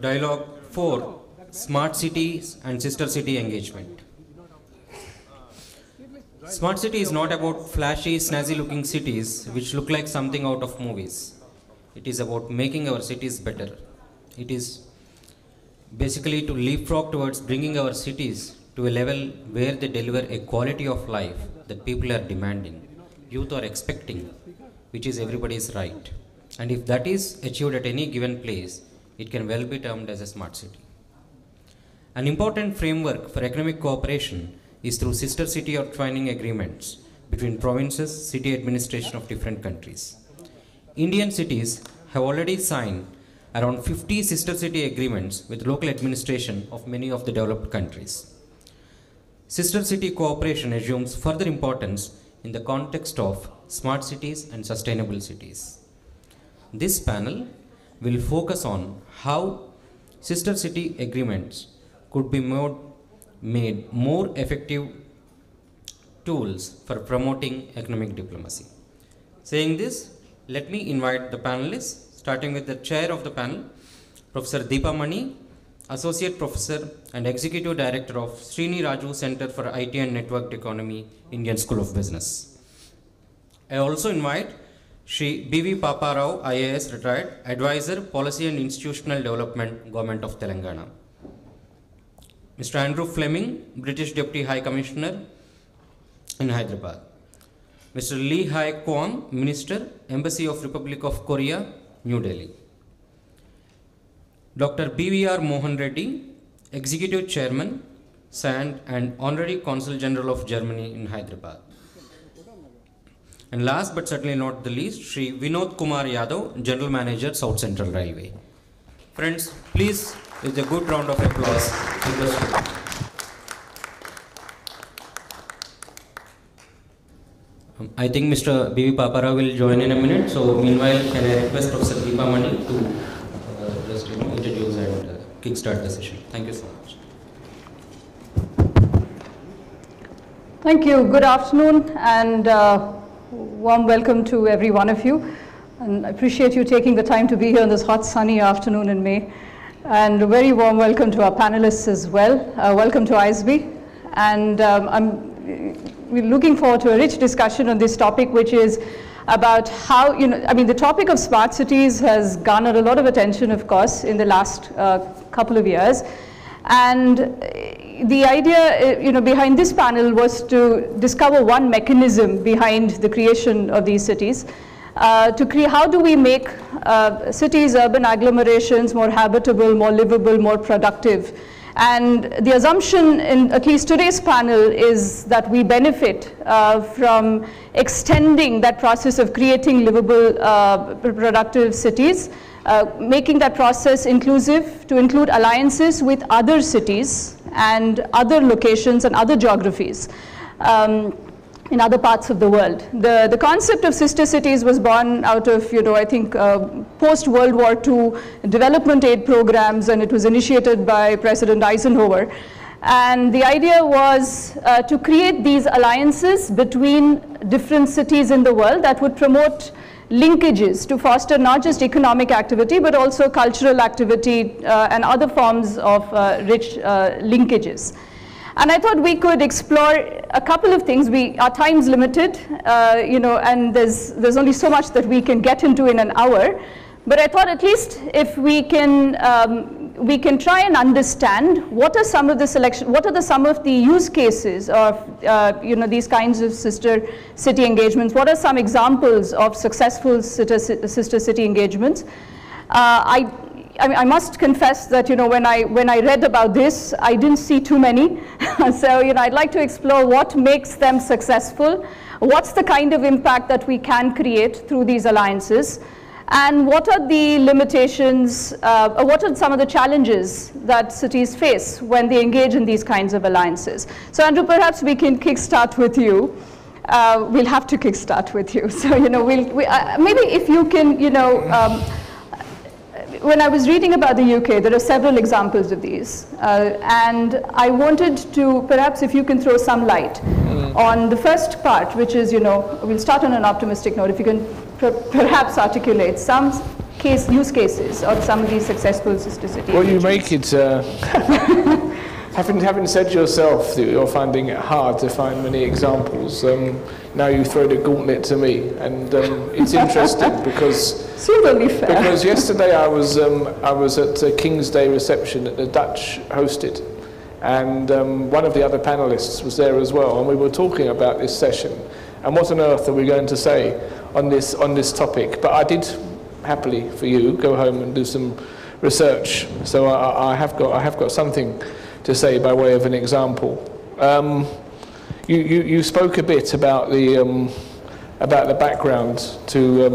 Dialogue 4, Smart Cities and Sister City Engagement. Smart City is not about flashy, snazzy-looking cities which look like something out of movies. It is about making our cities better. It is basically to leapfrog towards bringing our cities to a level where they deliver a quality of life that people are demanding, youth are expecting, which is everybody's right. And if that is achieved at any given place, it can well be termed as a smart city. An important framework for economic cooperation is through sister city or twining agreements between provinces, city administration of different countries. Indian cities have already signed around 50 sister city agreements with local administration of many of the developed countries. Sister city cooperation assumes further importance in the context of smart cities and sustainable cities. This panel will focus on how sister city agreements could be made more effective tools for promoting economic diplomacy. Saying this, let me invite the panelists, starting with the chair of the panel, Professor Deepa Mani, Associate Professor and Executive Director of Srini Raju Center for IT and Networked Economy, Indian School of Business. I also invite Shri B.V. Paparao, IAS retired, Advisor, Policy and Institutional Development, Government of Telangana. Mr. Andrew Fleming, British Deputy High Commissioner in Hyderabad. Mr. Lee Hai Kwang, Minister, Embassy of Republic of Korea, New Delhi. Dr. B.V.R. Mohan Reddy, Executive Chairman, Cyient and Honorary Consul General of Germany in Hyderabad. And last but certainly not the least, Shri Vinod Kumar Yadav, General Manager, South Central Railway. Friends, please, with a good round of applause. I think Mr. B.V. Papara will join in a minute. So meanwhile, can I request Professor Deepa Mani to just introduce and kickstart the session. Thank you so much. Thank you. Good afternoon and warm welcome to every one of you. And I appreciate you taking the time to be here on this hot sunny afternoon in May. And a very warm welcome to our panelists as well. Welcome to ISB. And we're looking forward to a rich discussion on this topic, which is about how, the topic of smart cities has garnered a lot of attention, of course, in the last couple of years. And the idea, behind this panel was to discover one mechanism behind the creation of these cities. How do we make cities, urban agglomerations more habitable, more livable, more productive? And the assumption in at least today's panel is that we benefit from extending that process of creating livable, productive cities, making that process inclusive to include alliances with other cities and other locations and other geographies in other parts of the world. The concept of sister cities was born out of, I think, post-World War II development aid programs, and it was initiated by President Eisenhower. And the idea was to create these alliances between different cities in the world that would promote linkages to foster not just economic activity, but also cultural activity and other forms of rich linkages. And I thought we could explore a couple of things. Our time's limited, and there's only so much that we can get into in an hour. But I thought at least if we can try and understand what are some of the use cases of these kinds of sister city engagements. What are some examples of successful sister city engagements? I must confess that when I read about this, I didn't see too many. So I'd like to explore what makes them successful, what's the kind of impact that we can create through these alliances, and what are the limitations, or what are some of the challenges that cities face when they engage in these kinds of alliances. So Andrew, perhaps we can kickstart with you. We'll have to kickstart with you. So maybe if you can, when I was reading about the UK, there are several examples of these. And I wanted to, perhaps if you can throw some light on the first part, which is, we'll start on an optimistic note. If you can perhaps articulate some use cases of some of these successful sister cities? Well, you make it, having said yourself that you're finding it hard to find many examples, now you throw the gauntlet to me, and it's interesting because because yesterday I was at a King's Day reception that the Dutch hosted, and one of the other panelists was there as well, and we were talking about this session and what on earth are we going to say on this topic. But I did happily for you go home and do some research, so I have got something to say by way of an example. You spoke a bit about the background to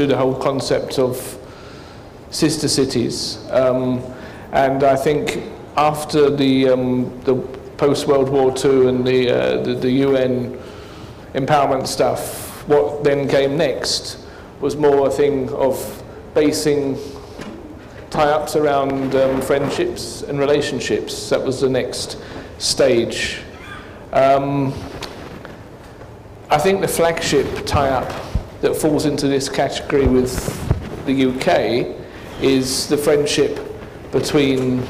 the whole concept of sister cities, and I think after the post World War II and the UN empowerment stuff, what then came next was more a thing of basing tie-ups around friendships and relationships. That was the next stage. I think the flagship tie-up that falls into this category with the UK is the friendship between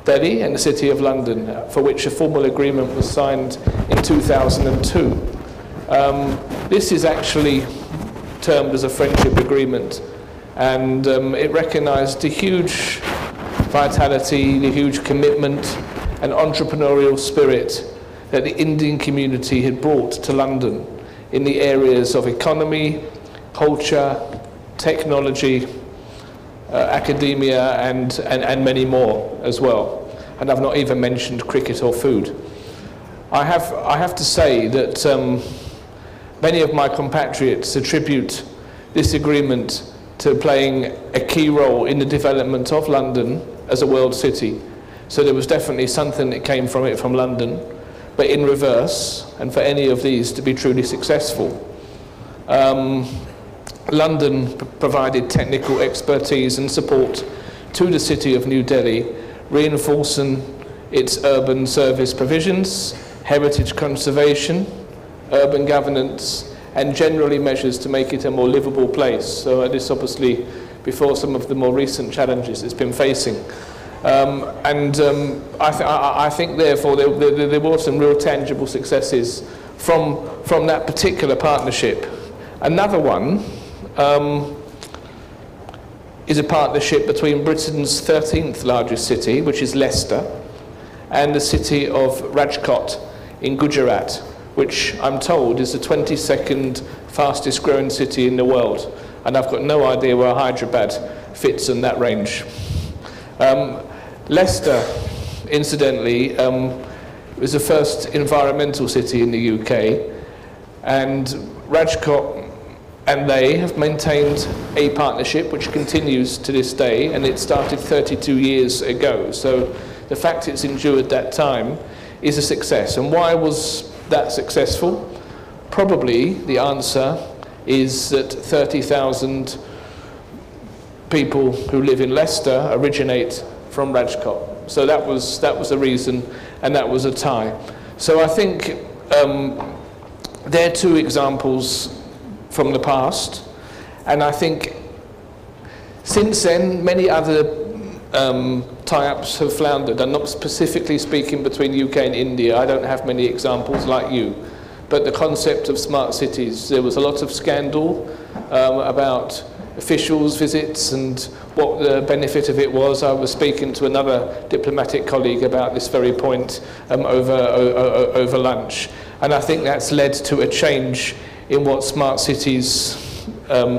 Delhi and the City of London, for which a formal agreement was signed in 2002. This is actually termed as a friendship agreement, and it recognised the huge vitality, the huge commitment and entrepreneurial spirit that the Indian community had brought to London in the areas of economy, culture, technology, academia, and many more as well. And I've not even mentioned cricket or food. I have to say that many of my compatriots attribute this agreement to playing a key role in the development of London as a world city. So there was definitely something that came from it from London, but in reverse, and for any of these to be truly successful, London provided technical expertise and support to the city of New Delhi, reinforcing its urban service provisions, heritage conservation, urban governance, and generally measures to make it a more livable place. So this obviously before some of the more recent challenges it's been facing. I think therefore there were some real tangible successes from that particular partnership. Another one is a partnership between Britain's 13th largest city, which is Leicester, and the city of Rajkot in Gujarat, which I'm told is the 22nd fastest growing city in the world. And I've got no idea where Hyderabad fits in that range. Leicester, incidentally, was the first environmental city in the UK, and Rajkot and they have maintained a partnership which continues to this day, and it started 32 years ago. So the fact it's endured that time is a success. And why was that successful? Probably the answer is that 30,000 people who live in Leicester originate from Rajkot. So that was a reason, and that was a tie. So I think they're two examples from the past, and I think since then many other tie-ups have floundered. I'm not specifically speaking between UK and India. I don't have many examples like you, but the concept of smart cities, there was a lot of scandal about officials' visits and what the benefit of it was. I was speaking to another diplomatic colleague about this very point over lunch, and I think that's led to a change in what smart cities,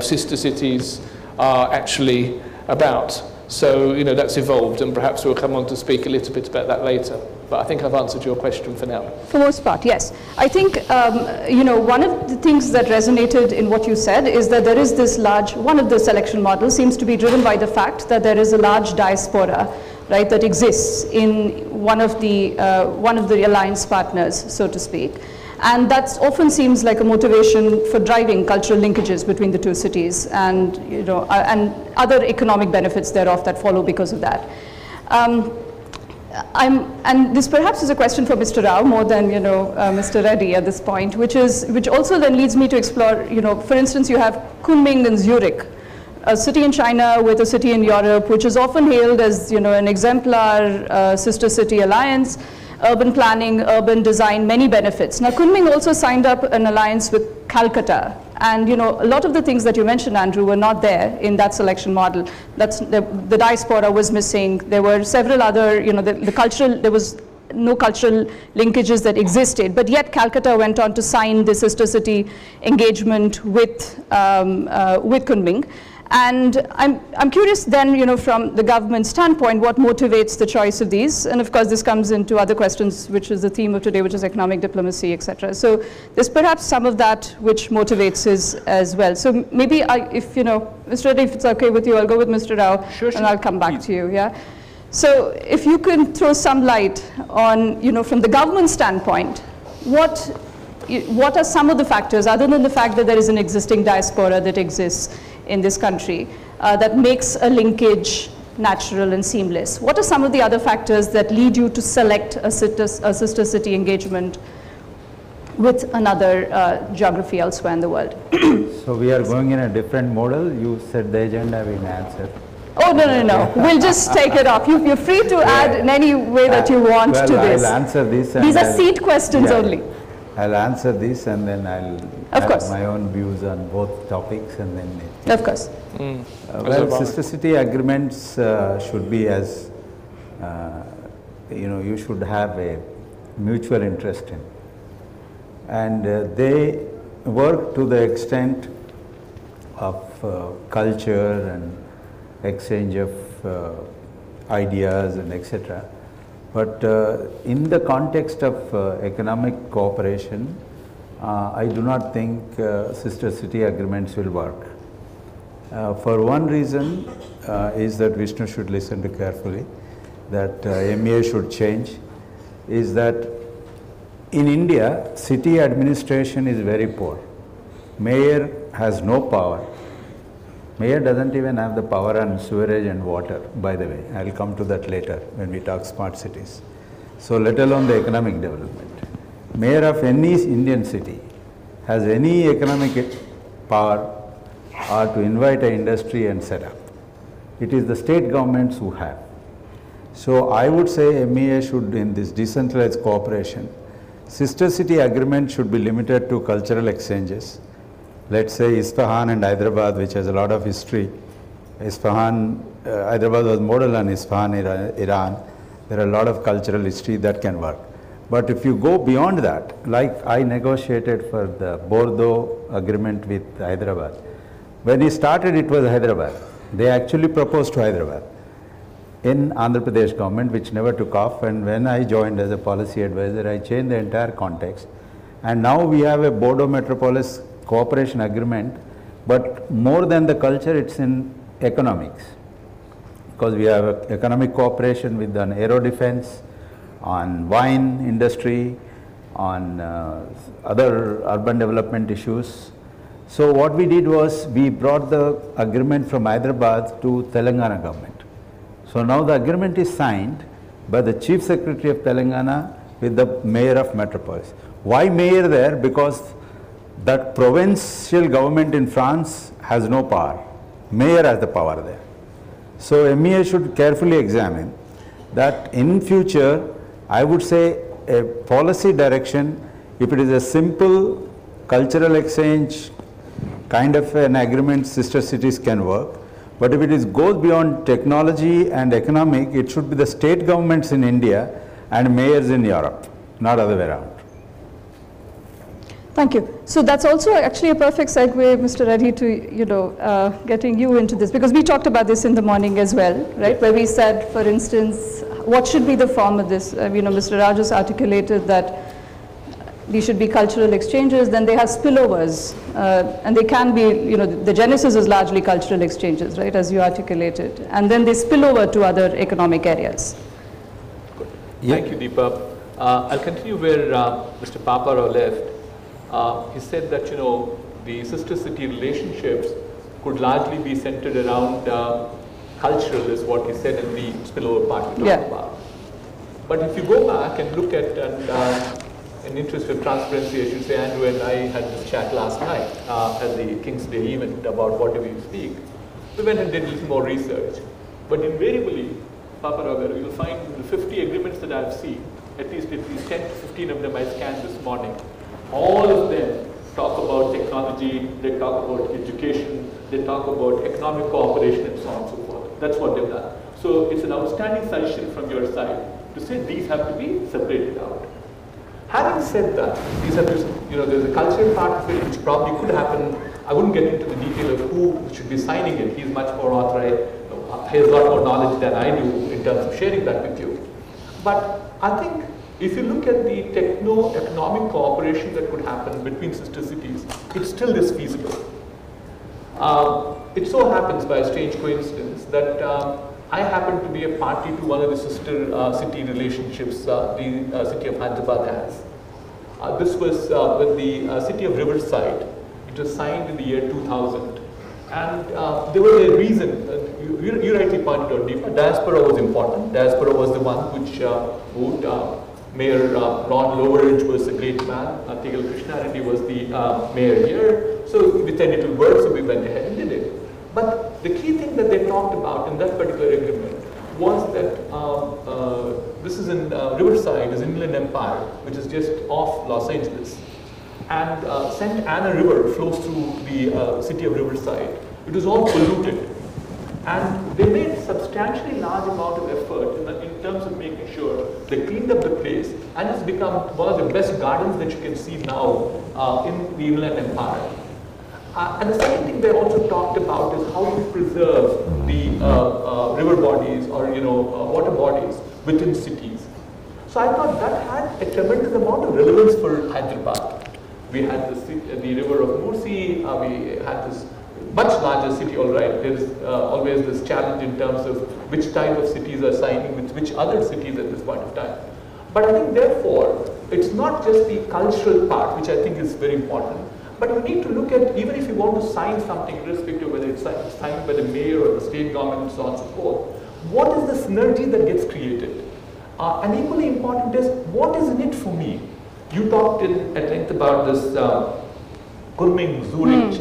sister cities, are actually about. So, you know, that's evolved, and perhaps we'll come on to speak a little bit about that later. But I think I've answered your question for now. For the most part, yes. I think, you know, one of the things that resonated in what you said is that there is this large, one of the selection models seems to be driven by the fact that there is a large diaspora, right, that exists in one of the alliance partners, so to speak. And that often seems like a motivation for driving cultural linkages between the two cities, and, you know, and other economic benefits thereof that follow because of that. and this perhaps is a question for Mr. Rao more than, Mr. Reddy at this point, which also then leads me to explore, for instance, you have Kunming and Zurich, a city in China with a city in Europe, which is often hailed as, an exemplar sister city alliance, urban planning, urban design, many benefits. Now, Kunming also signed up an alliance with Calcutta. And, a lot of the things that you mentioned, Andrew, were not there in that selection model. The diaspora was missing. There were several other, there was no cultural linkages that existed. But yet, Calcutta went on to sign the sister city engagement with Kunming. And I'm curious then, from the government standpoint, what motivates the choice of these? And of course, this comes into other questions, which is the theme of today, which is economic diplomacy, et cetera. So there's perhaps some of that which motivates us as well. So maybe if, Mr. Reddy, if it's okay with you, I'll go with Mr. Rao, sure. And I'll come back to you, yeah? So if you can throw some light on, from the government standpoint, what are some of the factors, other than the fact that there is an existing diaspora that exists in this country, that makes a linkage natural and seamless? What are some of the other factors that lead you to select a sister city engagement with another geography elsewhere in the world? So we are going in a different model. You said the agenda, we answer. Oh, no. We'll just take it off. You're free to add in any way that you want to this. I'll answer this. These are seat questions only. I'll answer this and then I'll have my own views on both topics and then. Of course. Well, sister city agreements should be as, you should have a mutual interest in. And they work to the extent of culture and exchange of ideas and etc. But in the context of economic cooperation, I do not think sister city agreements will work. For one reason is that Vishnu should listen to carefully, that MEA should change, is that in India, city administration is very poor. Mayor has no power. Mayor doesn't even have the power on sewerage and water, by the way. I'll come to that later when we talk smart cities. So let alone the economic development. Mayor of any Indian city has any economic power or to invite an industry and set up. It is the state governments who have. So I would say MEA should, in this decentralized cooperation, sister city agreement should be limited to cultural exchanges. Let's say Isfahan and Hyderabad, which has a lot of history. Isfahan, Hyderabad was modeled on Isfahan, Iran. There are a lot of cultural history that can work. But if you go beyond that, like I negotiated for the Bordeaux agreement with Hyderabad. When he started, it was Hyderabad. They actually proposed to Hyderabad in Andhra Pradesh government, which never took off. And when I joined as a policy advisor, I changed the entire context. And now we have a Bordeaux Metropolis cooperation agreement, but more than the culture, it's in economics. Because we have economic cooperation with an aero defense, on wine industry, on other urban development issues. So what we did was we brought the agreement from Hyderabad to Telangana government. So now the agreement is signed by the Chief Secretary of Telangana with the Mayor of Metropolis. Why Mayor there? Because that provincial government in France has no power. Mayor has the power there. So MEA should carefully examine that in future, I would say a policy direction, if it is a simple cultural exchange kind of an agreement, sister cities can work. But if it goes beyond technology and economic, it should be the state governments in India and mayors in Europe, not other way around. Thank you. So that's also actually a perfect segue, Mr. Reddy, to getting you into this, because we talked about this in the morning as well, right? Where we said, for instance, what should be the form of this? Mr. Raju just articulated that these should be cultural exchanges. Then they have spillovers, and they can be, the genesis is largely cultural exchanges, right, as you articulated, and then they spill over to other economic areas. Good. Thank you, Deepa. I'll continue where Mr. Papara left. He said that, the sister city relationships could largely be centered around cultural, is what he said in the spillover part we talked about. But if you go back and look at, in interest of transparency, I should say, Andrew and I had this chat last night at the King's Day event about what do we speak. We went and did a little more research. But invariably, Papa Raghav, you'll find the 50 agreements that I've seen, at least 10 to 15 of them I scanned this morning, all of them talk about technology, they talk about education, they talk about economic cooperation and so on and so forth. That's what they've done. So it's an outstanding suggestion from your side to say these have to be separated out. Having said that, these are just, there's a cultural part of it which probably could happen. I wouldn't get into the detail of who should be signing it. He's much more authorized. He has a lot more knowledge than I do in terms of sharing that with you. But I think if you look at the techno-economic cooperation that could happen between sister cities, it still is feasible. It so happens by a strange coincidence that I happen to be a party to one of the sister city relationships the city of Hyderabad has. This was with the city of Riverside. It was signed in the year 2000. And there was a reason, you rightly pointed out, Deepa, diaspora was important. Diaspora was the one which moved. Mayor Ron Loweridge was a great man. Tegal Krishnaredi was the mayor here. So we said it will work, so we went ahead and did it. But the key thing that they talked about in that particular agreement was that this is in Riverside, is Inland Empire, which is just off Los Angeles. And St. Anna River flows through the city of Riverside. It was all polluted. And they made substantially large amount of effort in terms of making sure they cleaned up the place, and it's become one of the best gardens that you can see now in the Inland Empire. And the second thing they also talked about is how to preserve the river bodies or water bodies within cities. So I thought that had a tremendous amount of relevance for Hyderabad. We had the river of Mursi, we had this much larger city, all right. There is always this challenge in terms of which type of cities are signing with which other cities at this point of time. But I think therefore, it's not just the cultural part, which I think is very important, but you need to look at, even if you want to sign something, irrespective of whether it's signed by the mayor or the state government and so on and so forth, what is the synergy that gets created? And equally important is, what is in it for me? You talked at length about this Kunming Zurich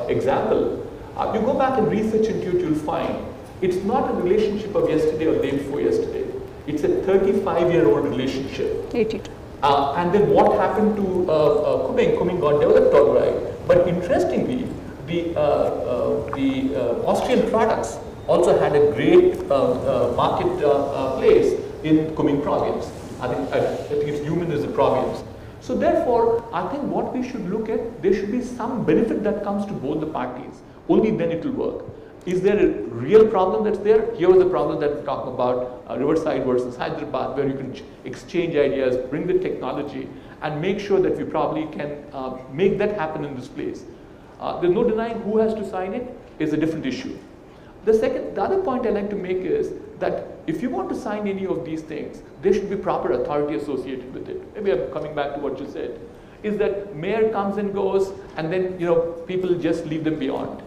example. You go back and research into it, you'll find it's not a relationship of yesterday or day before yesterday. It's a 35-year-old relationship. 82. And then what happened to Kunming? Kunming got developed all right. But interestingly, the Austrian products also had a great market place in Kunming province. I think it's Yumen is the province. So therefore, I think what we should look at, there should be some benefit that comes to both the parties. Only then it will work. Is there a real problem that's there? Here was the problem that we talk about Riverside versus Hyderabad, where you can exchange ideas, bring the technology, and make sure that we probably can make that happen in this place. There's no denying who has to sign it is a different issue. The other point I'd like to make is that if you want to sign any of these things, there should be proper authority associated with it. Maybe I'm coming back to what you said, is that mayor comes and goes, and then people just leave them beyond.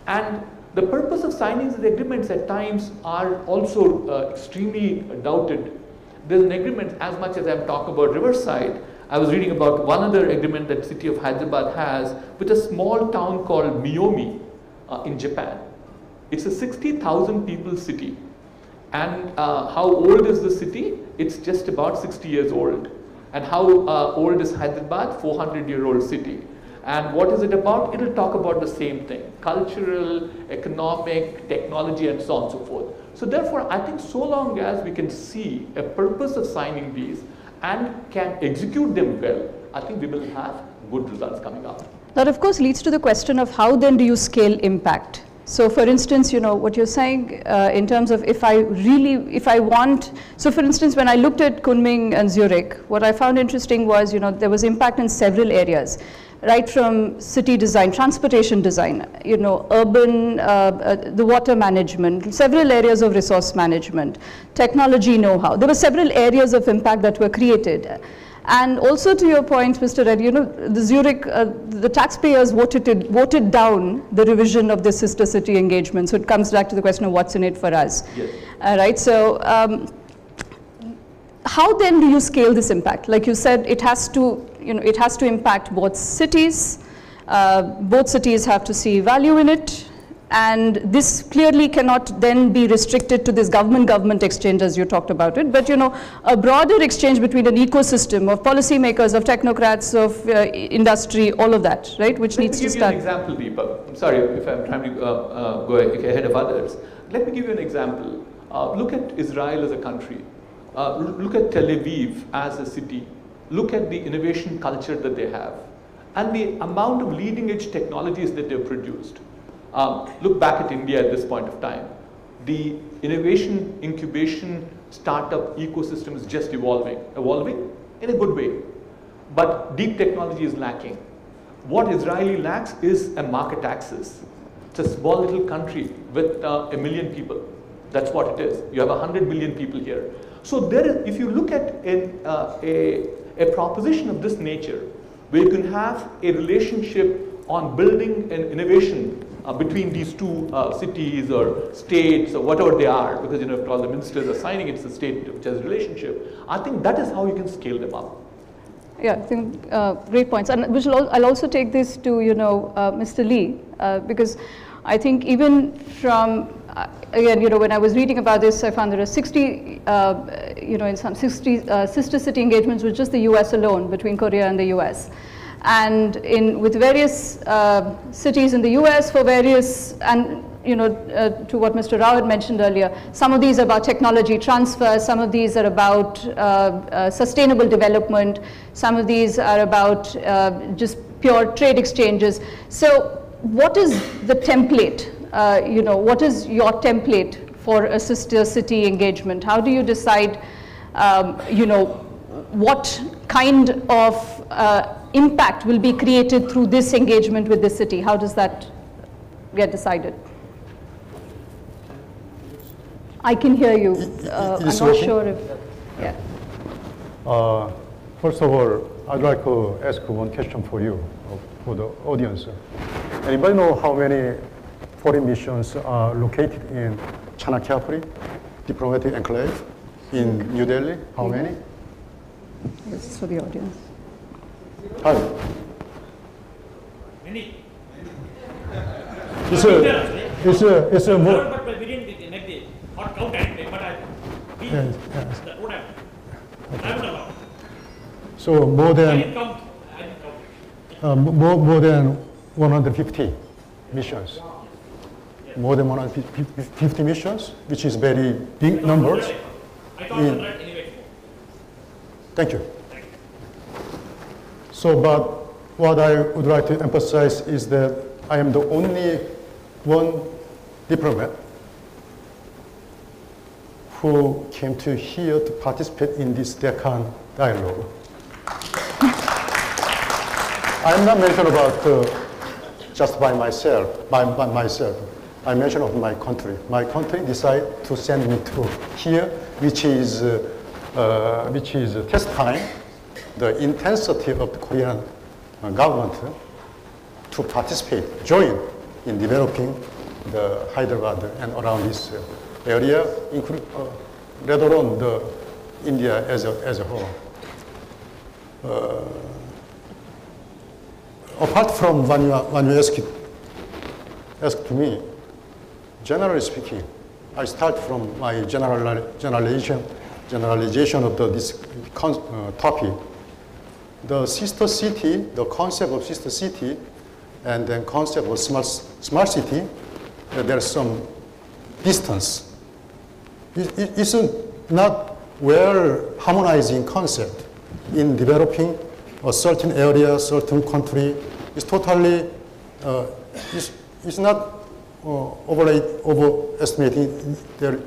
And the purpose of signing the agreements at times are also extremely doubted. There's an agreement, as much as I've talked about Riverside, I was reading about one other agreement that the city of Hyderabad has with a small town called Miyomi in Japan. It's a 60,000 people city. And how old is the city? It's just about 60 years old. And how old is Hyderabad? 400-year-old city. And what is it about? It'll talk about the same thing: cultural, economic, technology, and so on and so forth. So therefore, I think so long as we can see a purpose of signing these and can execute them well, I think we will have good results coming up. That of course leads to the question of how then do you scale impact? So for instance, what you're saying in terms of if I want, so for instance, when I looked at Kunming and Zurich, what I found interesting was, there was impact in several areas, right from city design, transportation design, urban, the water management, several areas of resource management, technology know-how. There were several areas of impact that were created. And also to your point, Mr. Reddy, the Zurich, the taxpayers voted down the revision of the sister city engagement. So it comes back to the question of what's in it for us. Yes. Right. So how then do you scale this impact? Like you said, it has to, it has to impact both cities. Both cities have to see value in it. And this clearly cannot then be restricted to this government exchange as you talked about it, but a broader exchange between an ecosystem of policymakers, of technocrats, of industry, all of that, right, which needs to start. Let me give you an example, Deepa. I'm sorry if I'm trying to go ahead of others. Let me give you an example. Look at Israel as a country. Look at Tel Aviv as a city. Look at the innovation culture that they have and the amount of leading edge technologies that they've produced. Look back at India at this point of time. The innovation, incubation, startup ecosystem is just evolving in a good way. But deep technology is lacking. What Israeli lacks is a market access. It's a small little country with 1 million people. That's what it is. You have 100 million people here. So there is, if you look at a proposition of this nature, where you can have a relationship on building an innovation between these two cities or states or whatever they are, because if all the ministers are signing, it's the state which has a relationship. I think that is how you can scale them up. Yeah, I think great points. And I'll also take this to Mr. Lee, because I think even from again, when I was reading about this, I found there are 60, in some 60 sister city engagements with just the US alone, between Korea and the US. And with various cities in the US for various, and to what Mr. Rao had mentioned earlier, some of these are about technology transfer, some of these are about sustainable development, some of these are about just pure trade exchanges. So what is the template? What is your template for a sister city engagement? How do you decide, what kind of impact will be created through this engagement with the city? How does that get decided? I can hear you. I'm not sure if, yeah. First of all, I'd like to ask one question for you, for the audience. Anybody know how many foreign missions are located in Chanakyaphri, diplomatic enclave in New Delhi? How many? Yes, for the audience. How? Many. It's a more. But we didn't make the hot count and but I. Yes. That would have. I would allow. So more than. I didn't count. More than 150 missions. More than 150 missions, which is very big numbers. I thought it was right anyway. Thank you. So, but what I would like to emphasize is that I am the only one diplomat who came to here to participate in this Deccan dialogue. I'm not mentioned about just by myself, I mentioned of my country. My country decided to send me to here, which is testifying the intensity of the Korean government to participate, join in developing the Hyderabad and around this area, including let alone the India as a whole. Apart from when you ask to me, generally speaking, I start from my generalization of this topic. The sister city, the concept of sister city, and then concept of smart city, there's some distance. It's not well harmonizing concept in developing a certain area, certain country. It's totally, it's not overestimating. There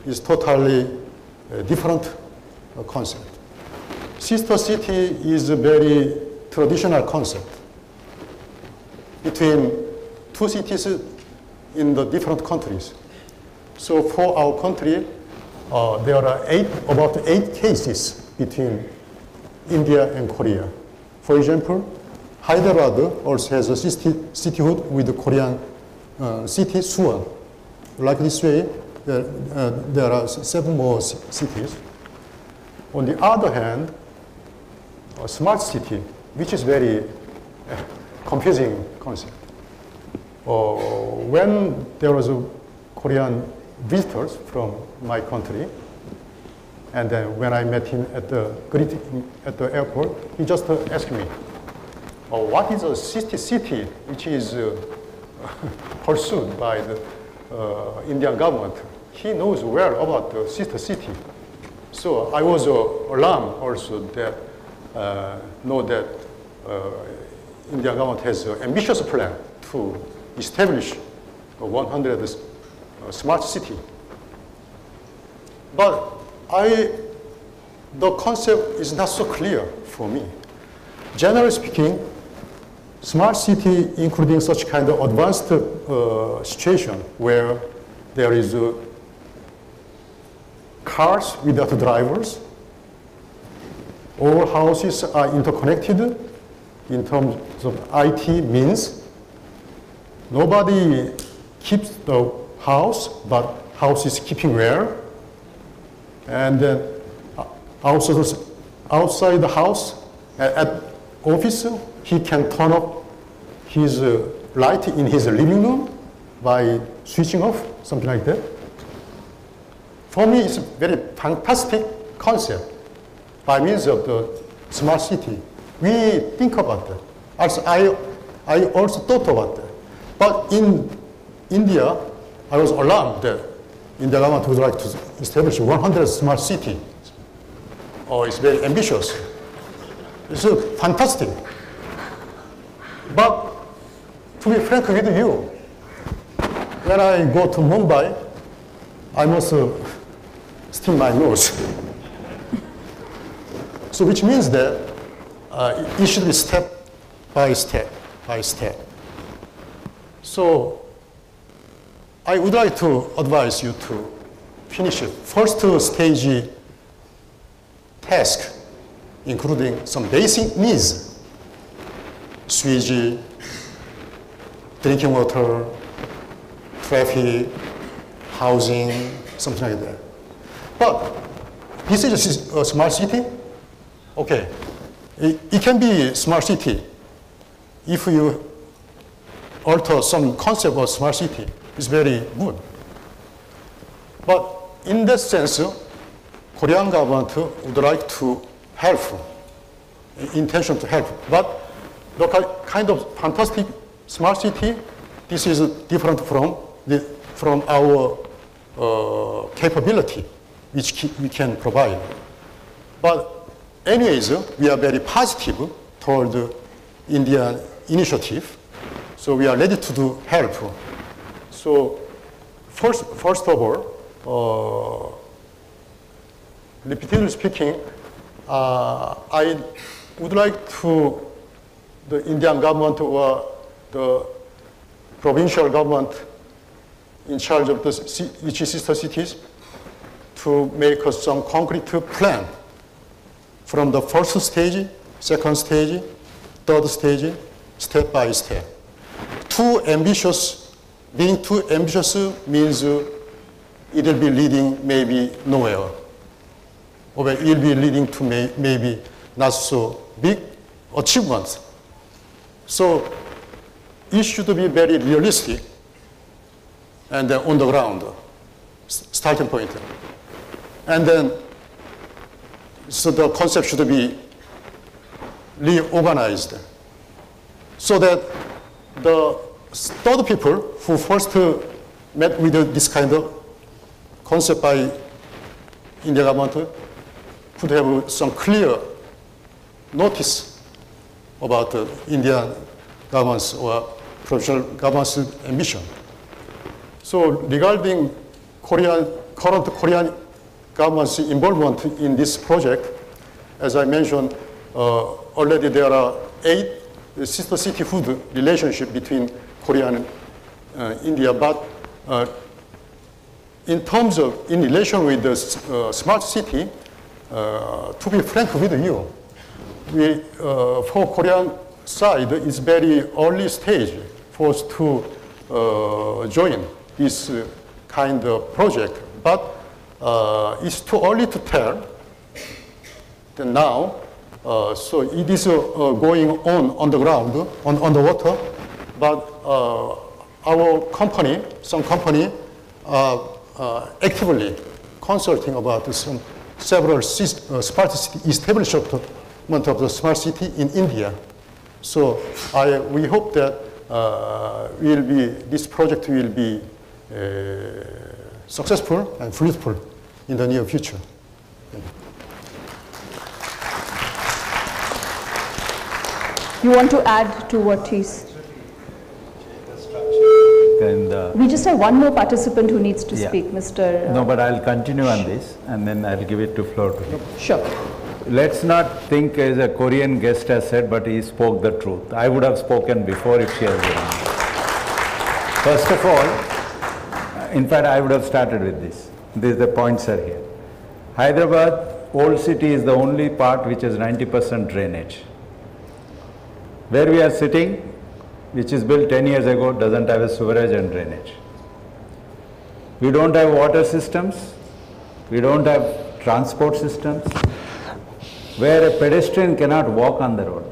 is totally different concept. Sister city is a very traditional concept between two cities in the different countries. So for our country, there are about eight cases between India and Korea. For example, Hyderabad also has a cityhood with the Korean city, Suwon. Like this way, there are 7 more cities. On the other hand, a smart city, which is very confusing concept. When there was a Korean visitors from my country, and then when I met him at the airport, he just asked me, what is a sister city which is pursued by the Indian government? He knows well about the sister city. So I was alarmed also that know that Indian government has an ambitious plan to establish 100 smart city. But the concept is not so clear for me. Generally speaking, smart city including such kind of advanced situation where there is cars without drivers, all houses are interconnected in terms of IT means. Nobody keeps the house, but house is keeping well. And then outside the house, at office, he can turn off his light in his living room by switching off, something like that. For me, it's a very fantastic concept by means of the smart city. We think about that. Also, I also thought about that. But in India, I was alarmed that India government would like to establish 100 smart city. It's very ambitious. It's fantastic. But to be frank with you, when I go to Mumbai, I must steam my nose. So which means that it should be step by step by step. So I would like to advise you to finish it. First stage task, including some basic needs, sewage, drinking water, traffic, housing, something like that. But this is a smart city. Okay, it can be smart city if you alter some concept of smart city. It's very good. But in that sense, Korean government would like to help, intention to help. But the kind of fantastic smart city, this is different from our capability, which we can provide. But anyways, we are very positive toward the Indian initiative. So we are ready to do help. So first of all, repeatedly speaking, I would like to the Indian government or the provincial government in charge of each sister cities to make some concrete plan from the first stage, second stage, third stage, step by step. Being too ambitious means it will be leading maybe nowhere. Or it will be leading to maybe not so big achievements. So it should be very realistic and then on the ground, starting point. And then, so the concept should be reorganized so that the third people who first met with this kind of concept by Indian government could have some clear notice about Indian government's or provincial government's ambition. So regarding current Korean government's involvement in this project, as I mentioned, already there are 8 sister cityhood relationship between Korea and India, but in relation with the smart city, to be frank with you, for Korean side, it's very early stage for us to join this kind of project. But it's too early to tell Then now, so it is going on the ground, on the water, but our company, some company, actively consulting about several smart city establishment of the smart city in India. So we hope that this project will be successful and fruitful in the near future. You want to add to what he's... We just have one more participant who needs to speak, Mr. No, but I'll continue on this and then I'll give it to floor to him. Sure. Let's not think as a Korean guest has said, but he spoke the truth. I would have spoken before if she has been. First of all, in fact, I would have started with this. The points are here. Hyderabad, old city, is the only part which has 90% drainage. Where we are sitting, which is built 10 years ago, doesn't have a sewerage and drainage. We don't have water systems. We don't have transport systems. Where a pedestrian cannot walk on the road.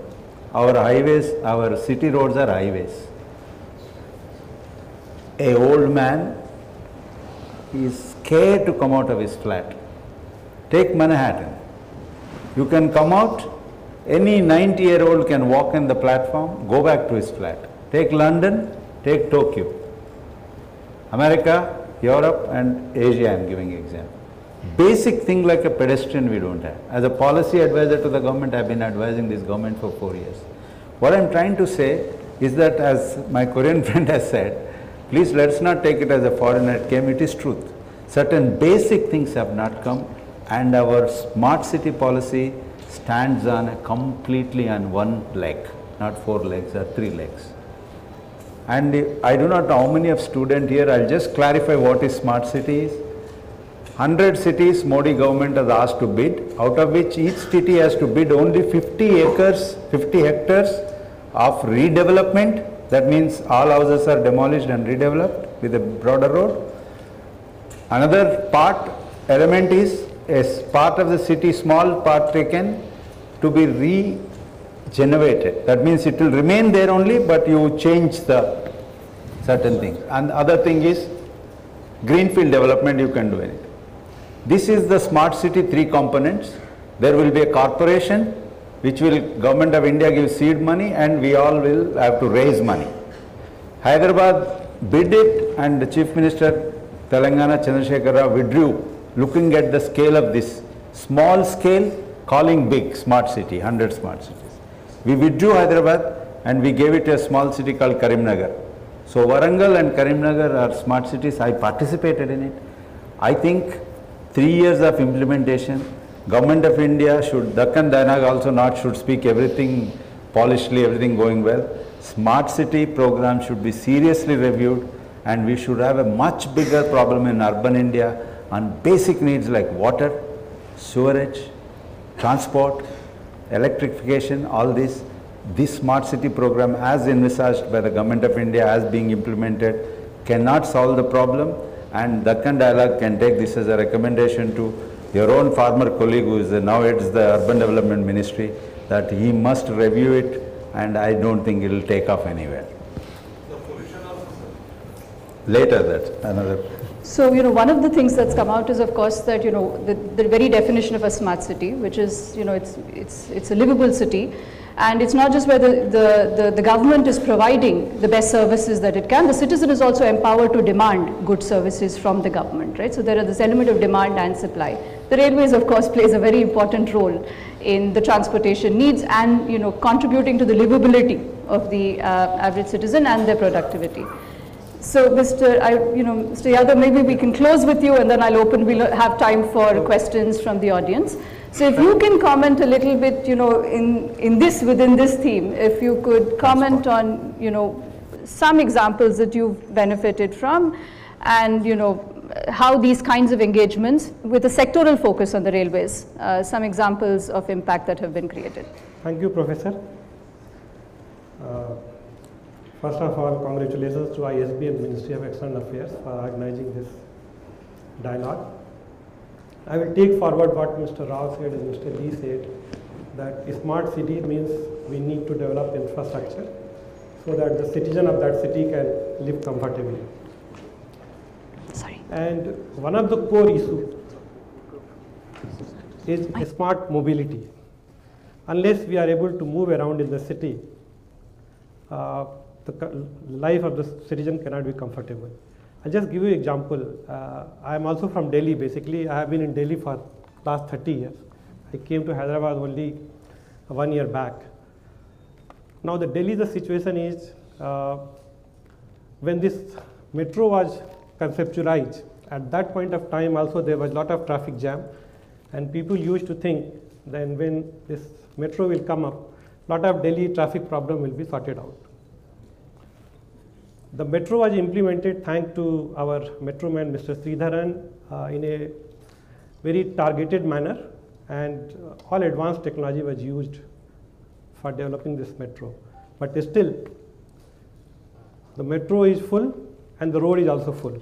Our highways, our city roads are highways. An old man is scared to come out of his flat. Take Manhattan. You can come out, any 90-year-old can walk in the platform, go back to his flat. Take London, take Tokyo. America, Europe and Asia, I am giving example. Basic thing like a pedestrian we don't have. As a policy advisor to the government, I have been advising this government for 4 years. What I am trying to say is that, as my Korean friend has said, please let's not take it as a foreigner came, it is truth. Certain basic things have not come, and our smart city policy stands on completely on one leg, not 4 legs or 3 legs. And I do not know how many of students here, I'll just clarify what is smart city is. 100 cities Modi government has asked to bid, out of which each city has to bid only 50 acres, 50 hectares of redevelopment. That means all houses are demolished and redeveloped with a broader road. Another part, element is a part of the city, small part taken to be regenerated. That means it will remain there only, but you change the certain things. And the other thing is greenfield development, you can do anything. This is the smart city 3 components. There will be a corporation which will government of India give seed money, and we all will have to raise money. Hyderabad bid it, and the Chief Minister Telangana Chandrasekhar Rao withdrew, looking at the scale of this small scale, calling big smart city, 100 smart cities. We withdrew Hyderabad and we gave it a small city called Karimnagar. So Warangal and Karimnagar are smart cities. I participated in it. I think 3 years of implementation, Government of India should, Deccan Dialogue also not should speak everything polishedly, everything going well. Smart city program should be seriously reviewed, and we should have a much bigger problem in urban India on basic needs like water, sewerage, transport, electrification, all this. This smart city program as envisaged by the Government of India as being implemented cannot solve the problem, and Deccan Dialogue can take this as a recommendation to your own former colleague who is now heads the Urban Development Ministry, that he must review it, and I don't think it will take off anywhere. Later that's another. So, one of the things that's come out is, of course, that, the very definition of a smart city, which is, it's a livable city. And it's not just where the government is providing the best services that it can, the citizen is also empowered to demand good services from the government, right? So there is this element of demand and supply. The railways, of course, plays a very important role in the transportation needs and, contributing to the livability of the average citizen and their productivity. So, Mr. Yadav, maybe we can close with you, and then we'll have time for questions from the audience. So if you can comment a little bit, within this theme, if you could comment on, some examples that you've benefited from, and, how these kinds of engagements with a sectoral focus on the railways, some examples of impact that have been created. Thank you, Professor. First of all, congratulations to ISB and Ministry of External Affairs for organizing this dialogue. I will take forward what Mr. Rao said and Mr. Lee said, that a smart city means we need to develop infrastructure so that the citizen of that city can live comfortably. Sorry. And one of the core issues is smart mobility. Unless we are able to move around in the city, the life of the citizen cannot be comfortable. I'll just give you an example. I am also from Delhi. Basically, I have been in Delhi for last 30 years. I came to Hyderabad only 1 year back. Now, the Delhi, the situation is when this metro was conceptualized, at that point of time also there was a lot of traffic jam, and people used to think then when this metro will come up, lot of Delhi traffic problem will be sorted out. The metro was implemented thanks to our metro man Mr. Sridharan in a very targeted manner, and all advanced technology was used for developing this metro. But still, the metro is full and the road is also full.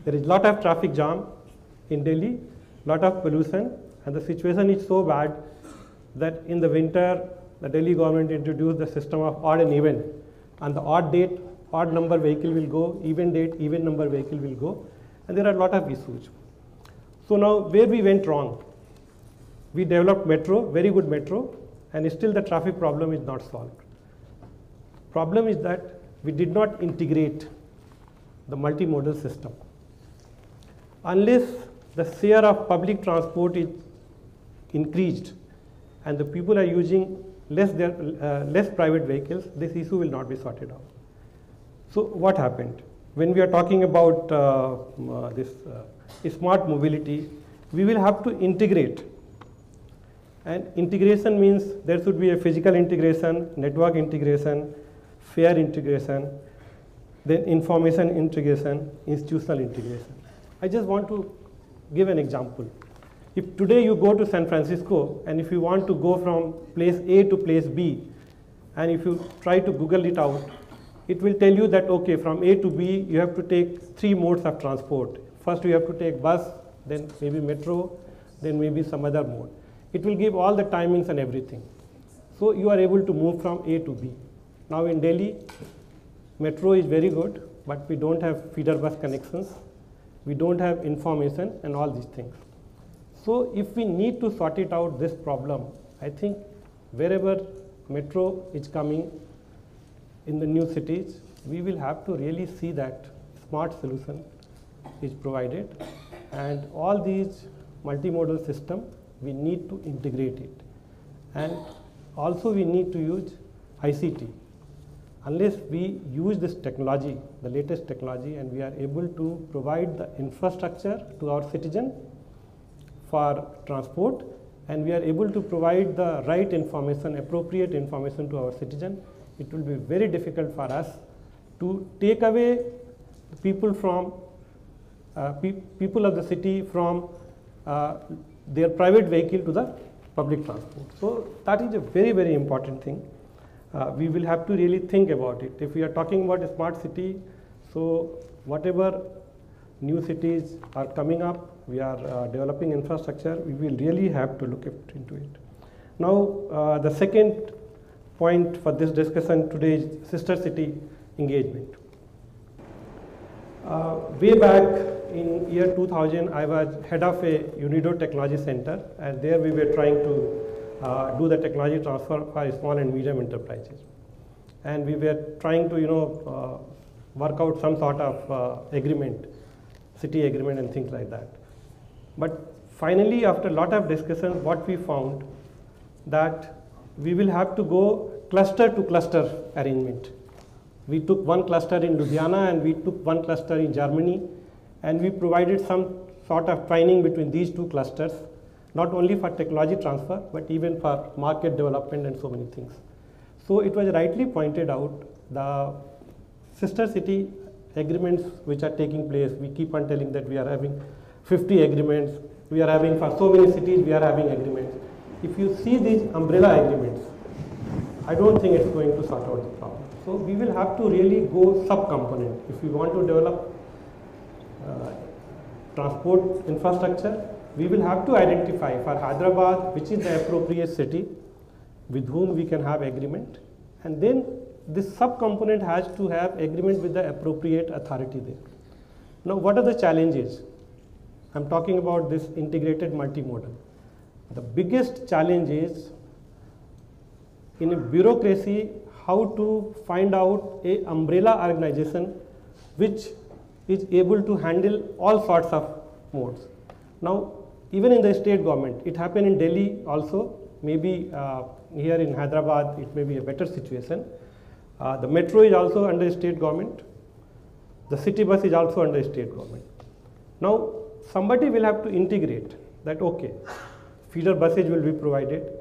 There is a lot of traffic jam in Delhi, lot of pollution, and the situation is so bad that in the winter, the Delhi government introduced the system of odd and even. On the odd date, odd number vehicle will go, even date, even number vehicle will go, and there are a lot of issues. So now, where we went wrong? We developed metro, very good metro, and still the traffic problem is not solved. Problem is that we did not integrate the multimodal system. Unless the share of public transport is increased and the people are using less private vehicles, this issue will not be sorted out. So what happened? When we are talking about this smart mobility, we will have to integrate. And integration means there should be a physical integration, network integration, fare integration, then information integration, institutional integration. I just want to give an example. If today you go to San Francisco and if you want to go from place A to place B, and if you try to Google it out, it will tell you that okay, from A to B you have to take 3 modes of transport. First you have to take bus, then maybe metro, then maybe some other mode. It will give all the timings and everything. So you are able to move from A to B. Now in Delhi, metro is very good, but we don't have feeder bus connections. We don't have information and all these things. So if we need to sort it out this problem, I think wherever metro is coming in the new cities, we will have to really see that smart solution is provided, and all these multimodal system, we need to integrate it. And also we need to use ICT. Unless we use this technology, the latest technology, and we are able to provide the infrastructure to our citizen for transport, and we are able to provide the right information, appropriate information to our citizen, it will be very difficult for us to take away people from people of the city from their private vehicle to the public transport. So that is a very, very important thing. We will have to really think about it. If we are talking about a smart city, so whatever new cities are coming up, we are developing infrastructure, we will really have to look into it. Now, the second point for this discussion today is sister city engagement. Way back in year 2000, I was head of a UNIDO Technology Center, and there we were trying to do the technology transfer for small and medium enterprises. And we were trying to, work out some sort of agreement, city agreement and things like that. But finally, after a lot of discussion, what we found that we will have to go cluster to cluster arrangement. We took one cluster in Ludhiana and we took one cluster in Germany, and we provided some sort of training between these 2 clusters, not only for technology transfer, but even for market development and so many things. So it was rightly pointed out, the sister city agreements which are taking place, we keep on telling that we are having 50 agreements, we are having for so many cities, we are having agreements. If you see these umbrella agreements, I don't think it's going to sort out the problem. So we will have to really go sub-component. If we want to develop transport infrastructure, we will have to identify for Hyderabad which is the appropriate city with whom we can have agreement, and then this subcomponent has to have agreement with the appropriate authority there. Now, what are the challenges? I'm talking about this integrated multimodal. The biggest challenge is in a bureaucracy how to find out a umbrella organization which is able to handle all sorts of modes. Now, even in the state government, it happened in Delhi also, maybe here in Hyderabad it may be a better situation. The metro is also under state government. The city bus is also under state government. Now, somebody will have to integrate that, okay, feeder buses will be provided.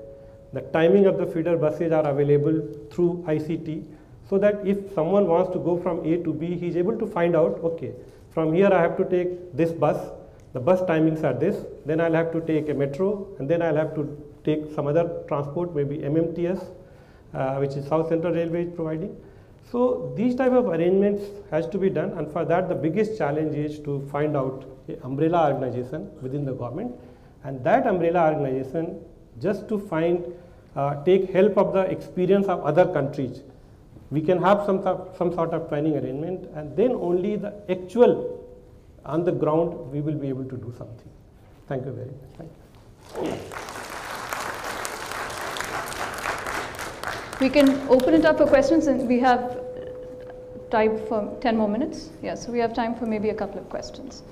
The timing of the feeder buses are available through ICT, so that if someone wants to go from A to B, he is able to find out, okay, from here I have to take this bus, the bus timings are this, then I'll have to take a metro, and then I'll have to take some other transport, maybe MMTS, which is South Central Railway is providing. So these type of arrangements has to be done, and for that the biggest challenge is to find out an umbrella organization within the government, and that umbrella organization just to find, take help of the experience of other countries. We can have some sort of planning arrangement, and then only the actual on the ground we will be able to do something. Thank you very much. Thank you. We can open it up for questions, and we have time for 10 more minutes. Yes, so we have time for maybe a couple of questions.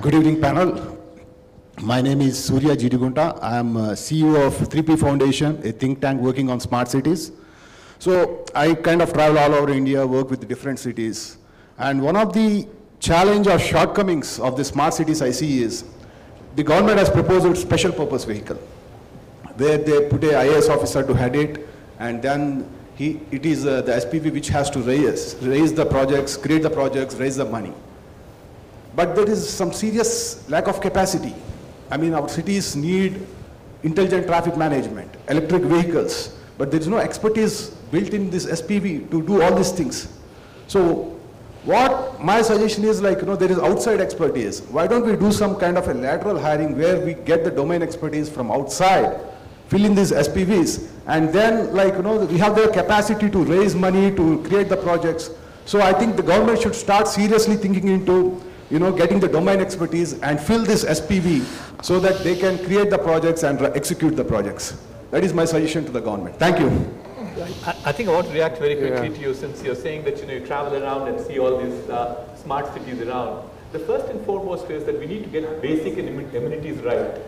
Good evening, panel. My name is Surya Jidigunta. I am CEO of 3P Foundation, a think tank working on smart cities. So I kind of travel all over India, work with different cities. And one of the challenge or shortcomings of the smart cities I see is the government has proposed a special purpose vehicle where they put a IAS officer to head it, and then it is the SPV which has to raise the projects, create the projects, raise the money. But there is some serious lack of capacity. I mean, our cities need intelligent traffic management, electric vehicles, but there is no expertise built in this SPV to do all these things. So what my suggestion is, like, there is outside expertise. Why don't we do some kind of a lateral hiring where we get the domain expertise from outside, fill in these SPVs, and then, we have the capacity to raise money to create the projects. So I think the government should start seriously thinking into getting the domain expertise and fill this SPV so that they can create the projects and execute the projects. That is my suggestion to the government. Thank you. I think I want to react very quickly to you, since you're saying that you travel around and see all these smart cities around. The first and foremost is that we need to get basic amenities right.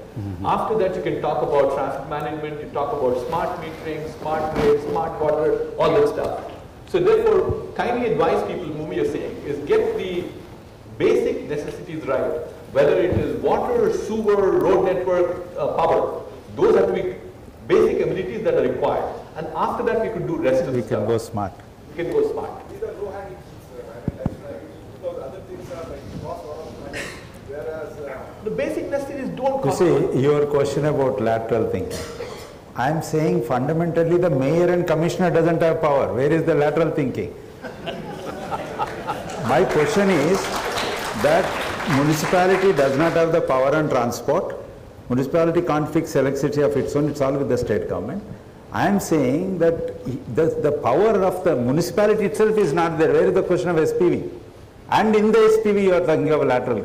After that, you can talk about traffic management, you talk about smart metering, smart grid, smart water, all that stuff. So therefore, kindly advise people whom you're saying is get the basic necessities right, whether it is water, sewer, road network, power. Those have to be basic amenities that are required. And after that, we could do rest of the stuff. We can go smart. We can go smart. These are low-hanging fruits, because other things are like cost a lot of money, whereas the basic necessities don't cost. You see, your question about lateral thinking. I am saying fundamentally the mayor and commissioner doesn't have power. Where is the lateral thinking? My question is that municipality does not have the power on transport. Municipality can't fix electricity of its own, it's all with the state government. I am saying that the power of the municipality itself is not there. Where is the question of SPV? And in the SPV you are talking of lateral.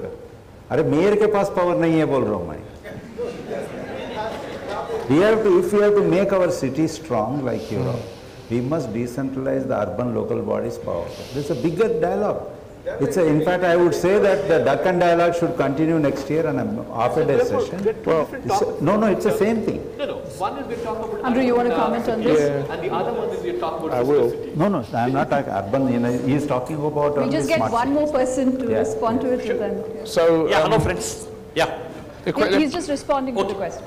Are mayor ke paas power nahi hai bol raha hu main. If we have to make our city strong like Europe, we must decentralize the urban local bodies power. There's a bigger dialogue. In fact, I would say that the Deccan dialogue should continue next year on an half-a-day session. It's the same thing. No. One is we're talking about Andrew, you want to comment on this? And the other one is we're talking about city. No, I'm not talking urban. He is talking about. We just get one more person to respond to it. Sure. Then. So, hello friends. He's just responding to the question.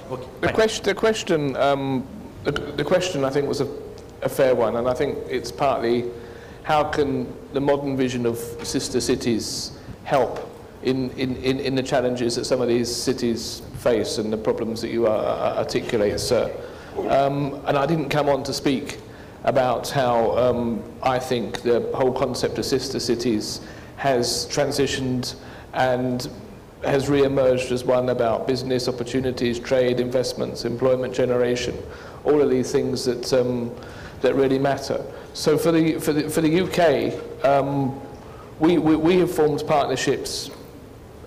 The question I think was a fair one, and I think it's partly how can the modern vision of sister cities help in the challenges that some of these cities face and the problems that you articulate, sir. And I didn't come on to speak about how I think the whole concept of sister cities has transitioned and has re-emerged as one about business opportunities, trade, investments, employment generation, all of these things that that really matter. So for the UK, we have formed partnerships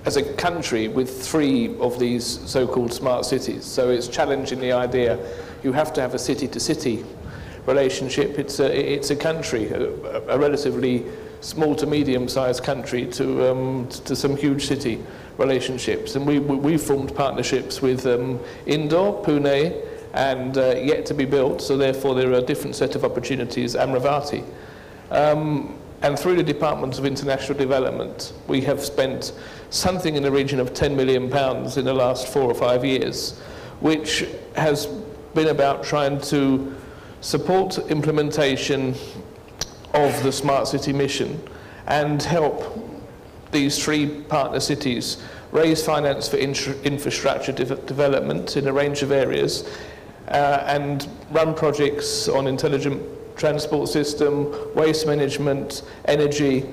as a country with 3 of these so-called smart cities. So it's challenging the idea you have to have a city-to-city relationship. It's a country, a relatively small to medium-sized country to some huge city relationships. And we formed partnerships with Indore, Pune, and yet to be built. So therefore there are a different set of opportunities, Amravati. And through the Department of International Development, we have spent something in the region of £10 million in the last 4 or 5 years, which has been about trying to support implementation of the Smart City mission and help these 3 partner cities raise finance for infrastructure development in a range of areas and run projects on intelligent transport system, waste management, energy,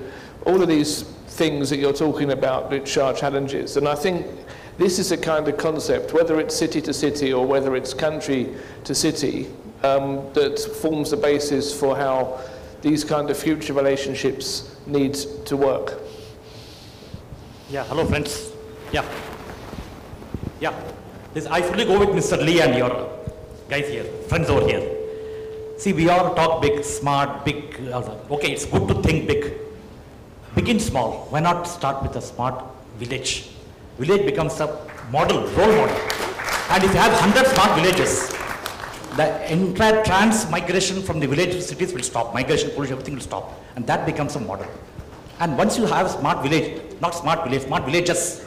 all of these things that you're talking about which are challenges. And I think this is a kind of concept, whether it's city to city or whether it's country to city, that forms the basis for how these kind of future relationships need to work. Yeah, hello friends. Yeah. I fully go with Mr. Lee and your guys here, friends over here. See, we all talk big, smart, big. Okay, it's good to think big. Begin small. Why not start with a smart village? Village becomes a model, role model. And if you have 100 smart villages, the entire trans-migration from the village to cities will stop. Migration, pollution, everything will stop. And that becomes a model. And once you have smart village, not smart village, smart villages,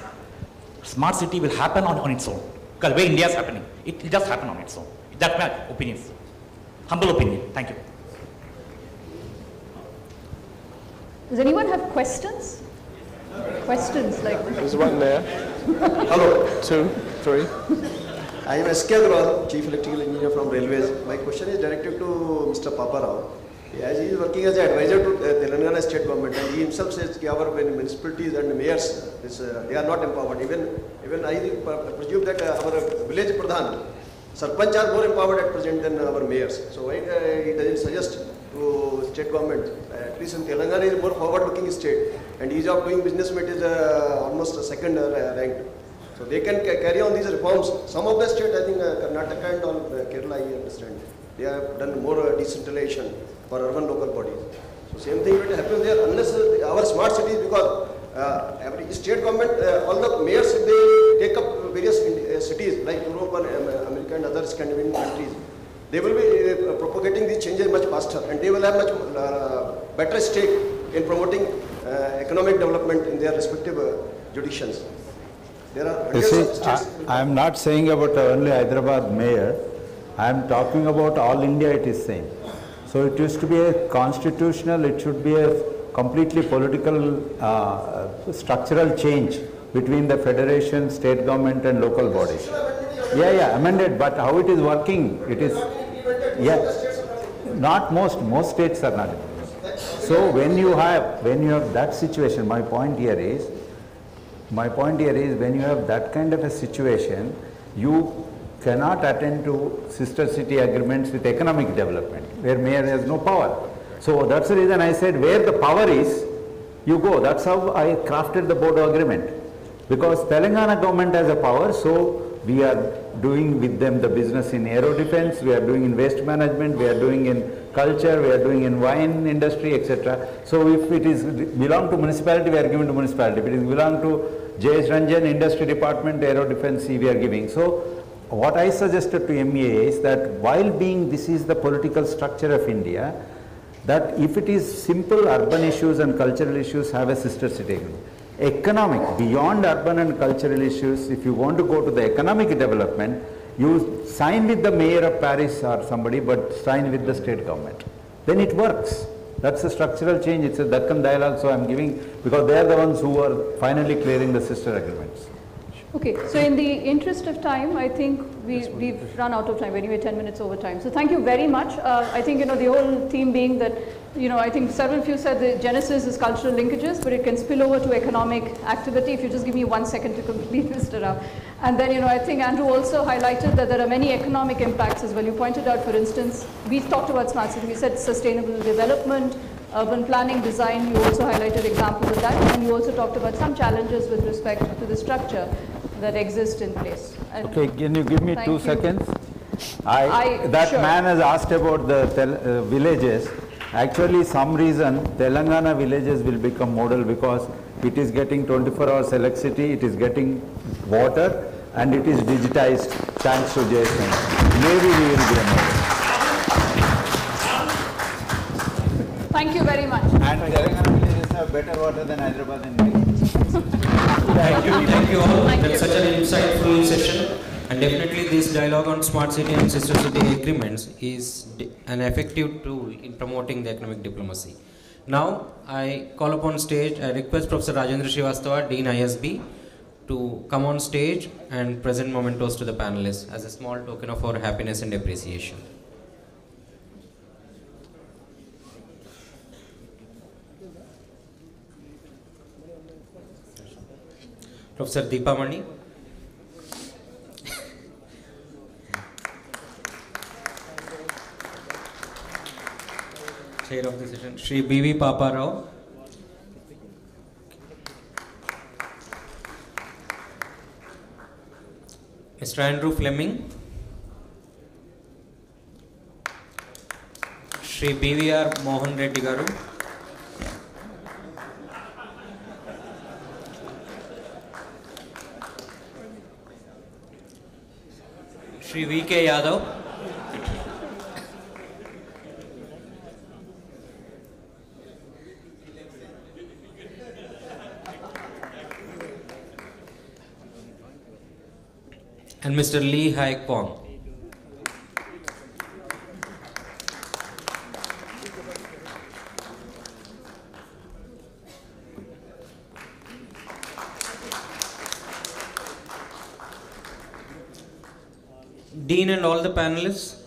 smart city will happen on its own. Because the way India is happening, it will just happen on its own. That's my opinion. Humble opinion. Thank you. Does anyone have questions? Questions like... There's one there. Hello. 2, 3. I am S.K. Agrawal, Chief Electrical Engineer from Railways. My question is directed to Mr. Papa Rao. As he is working as an advisor to Telangana state government, and he himself says that our municipalities and mayors, they are not empowered. Even I presume that our village pradhan, Sarpanch are more empowered at present than our mayors. So why he doesn't suggest to state government, at least in Telangana is a more forward-looking state, and ease of doing business with is almost a second ranked. So they can carry on these reforms. Some of the states, I think Karnataka and all, Kerala, I understand, they have done more decentralization for urban local bodies. So same thing will happen there unless our smart cities, because every state government, all the mayors, they take up various cities like Europe and America and other Scandinavian countries. They will be propagating these changes much faster, and they will have much better stake in promoting economic development in their respective jurisdictions. There are I am not saying about only Hyderabad mayor. I am talking about all India, it is same. So it used to be a constitutional, it should be a completely political structural change between the federation, state government and local bodies. Yeah, amended, but how it is working, it is, not most states are not. So when you have that situation, my point here is when you have that kind of a situation, you cannot attend to sister city agreements with economic development, where mayor has no power. So that's the reason I said where the power is, you go. That's how I crafted the Bodo agreement. Because Telangana government has a power, so we are doing with them the business in aero defense, we are doing in waste management, we are doing in culture, we are doing in wine industry, etc. So if it is belong to municipality, we are giving to municipality. If it is belong to J.S. Ranjan industry department, aero defense, we are giving. So what I suggested to MEA is that while being this is the political structure of India, that if it is simple urban issues and cultural issues have a sister city agreement. Economic, beyond urban and cultural issues, if you want to go to the economic development, you sign with the mayor of Paris or somebody, but sign with the state government. Then it works. That's a structural change. It's a Deccan dialogue, so I'm giving, because they are the ones who are finally clearing the sister agreements. Okay, so in the interest of time, I think we've run out of time, anyway 10 minutes over time. So thank you very much. I think, the whole theme being that, I think several of you said the genesis is cultural linkages, but it can spill over to economic activity. If you just give me 1 second to complete, Mr. Rao. And then, I think Andrew also highlighted that there are many economic impacts as well. You pointed out, for instance, we talked about smart city, we said sustainable development, urban planning, design, you also highlighted examples of that, and you also talked about some challenges with respect to the structure that exist in place. And okay, can you give me 2 seconds? Sure. Man has asked about the villages. Actually, some reason Telangana villages will become model because it is getting 24 hours electricity, it is getting water, and it is digitized thanks to Jason. Maybe we will be a model. Thank you very much. And Telangana villages have better water than Hyderabad and Delhi. Thank you all. That's such an insightful session. And definitely this dialogue on smart city and sister city agreements is an effective tool in promoting the economic diplomacy. Now I call upon stage, I request Professor Rajendra Srivastava, Dean ISB, to come on stage and present mementos to the panelists as a small token of our happiness and appreciation. Professor Deepa Mani. Chair of the session, Shri B.V. Papa Rao. Mr. Andrew Fleming. Shri B.V.R. Mohan Reddy Garu. Shri V.K. Yadav. And Mr. Lee Hai Kwang. Dean and all the panelists,